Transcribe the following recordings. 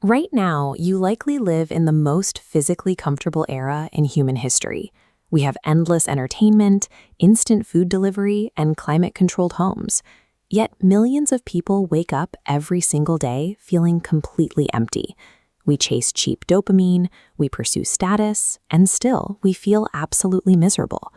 Right now, you likely live in the most physically comfortable era in human history. We have endless entertainment, instant food delivery, and climate-controlled homes. Yet millions of people wake up every single day feeling completely empty. We chase cheap dopamine, we pursue status, and still we feel absolutely miserable.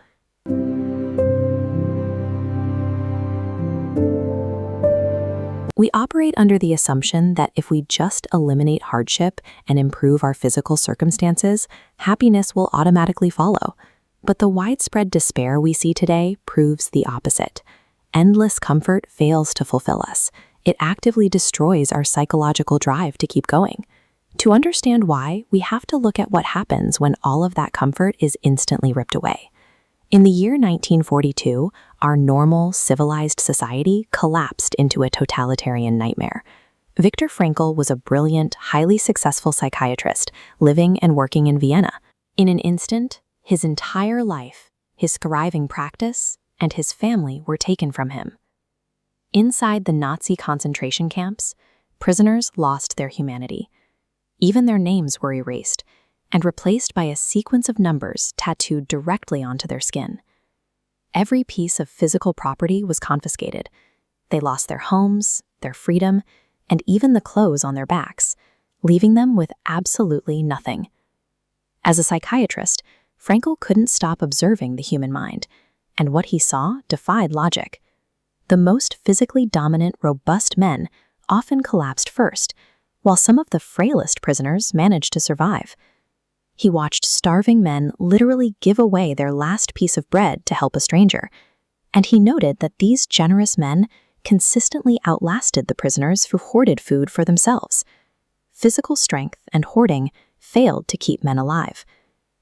We operate under the assumption that if we just eliminate hardship and improve our physical circumstances, happiness will automatically follow. But the widespread despair we see today proves the opposite. Endless comfort fails to fulfill us. It actively destroys our psychological drive to keep going. To understand why, we have to look at what happens when all of that comfort is instantly ripped away. In the year 1942, our normal, civilized society collapsed into a totalitarian nightmare. Viktor Frankl was a brilliant, highly successful psychiatrist living and working in Vienna. In an instant, his entire life, his thriving practice, and his family were taken from him. Inside the Nazi concentration camps, prisoners lost their humanity. Even their names were erased and replaced by a sequence of numbers tattooed directly onto their skin. Every piece of physical property was confiscated. They lost their homes, their freedom, and even the clothes on their backs, leaving them with absolutely nothing. As a psychiatrist, Frankl couldn't stop observing the human mind, and what he saw defied logic. The most physically dominant, robust men often collapsed first, while some of the frailest prisoners managed to survive. He watched starving men literally give away their last piece of bread to help a stranger, and he noted that these generous men consistently outlasted the prisoners who hoarded food for themselves. Physical strength and hoarding failed to keep men alive.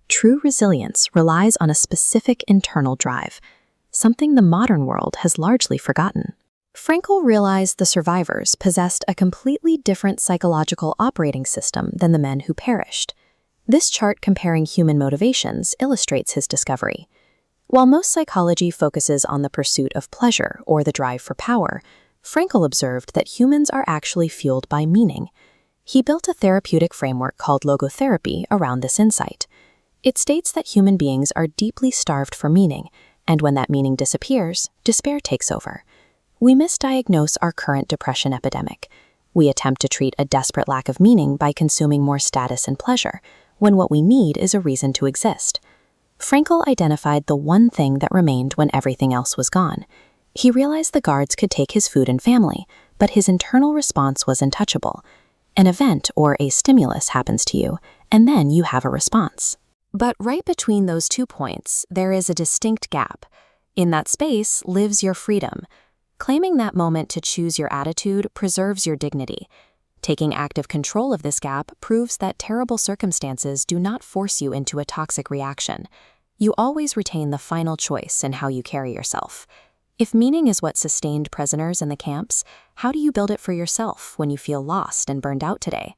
True resilience relies on a specific internal drive, something the modern world has largely forgotten. Frankl realized the survivors possessed a completely different psychological operating system than the men who perished. This chart comparing human motivations illustrates his discovery. While most psychology focuses on the pursuit of pleasure or the drive for power, Frankl observed that humans are actually fueled by meaning. He built a therapeutic framework called Logotherapy around this insight. It states that human beings are deeply starved for meaning, and when that meaning disappears, despair takes over. We misdiagnose our current depression epidemic. We attempt to treat a desperate lack of meaning by consuming more status and pleasure, when what we need is a reason to exist. Frankl identified the one thing that remained when everything else was gone. He realized the guards could take his food and family, but his internal response was untouchable. An event or a stimulus happens to you, and then you have a response. But right between those 2 points, there is a distinct gap. In that space lives your freedom. Claiming that moment to choose your attitude preserves your dignity. Taking active control of this gap proves that terrible circumstances do not force you into a toxic reaction. You always retain the final choice in how you carry yourself. If meaning is what sustained prisoners in the camps, how do you build it for yourself when you feel lost and burned out today?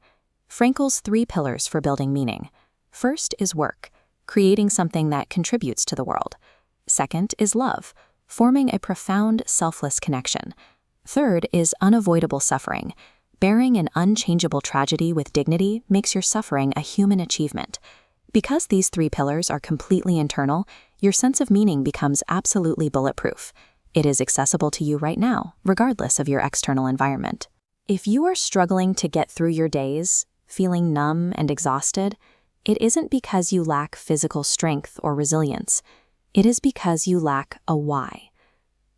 Frankl's 3 pillars for building meaning. First is work, creating something that contributes to the world. Second is love, forming a profound, selfless connection. Third is unavoidable suffering. Bearing an unchangeable tragedy with dignity makes your suffering a human achievement. Because these 3 pillars are completely internal, your sense of meaning becomes absolutely bulletproof. It is accessible to you right now, regardless of your external environment. If you are struggling to get through your days, feeling numb and exhausted, it isn't because you lack physical strength or resilience. It is because you lack a why.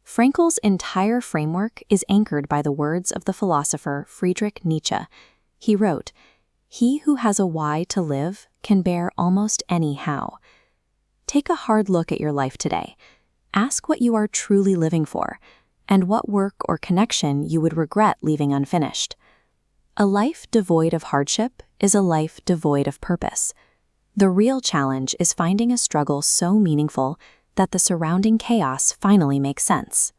Frankl's entire framework is anchored by the words of the philosopher Friedrich Nietzsche. He wrote, "He who has a why to live can bear almost any how." Take a hard look at your life today. Ask what you are truly living for, and what work or connection you would regret leaving unfinished. A life devoid of hardship is a life devoid of purpose. The real challenge is finding a struggle so meaningful that the surrounding chaos finally makes sense.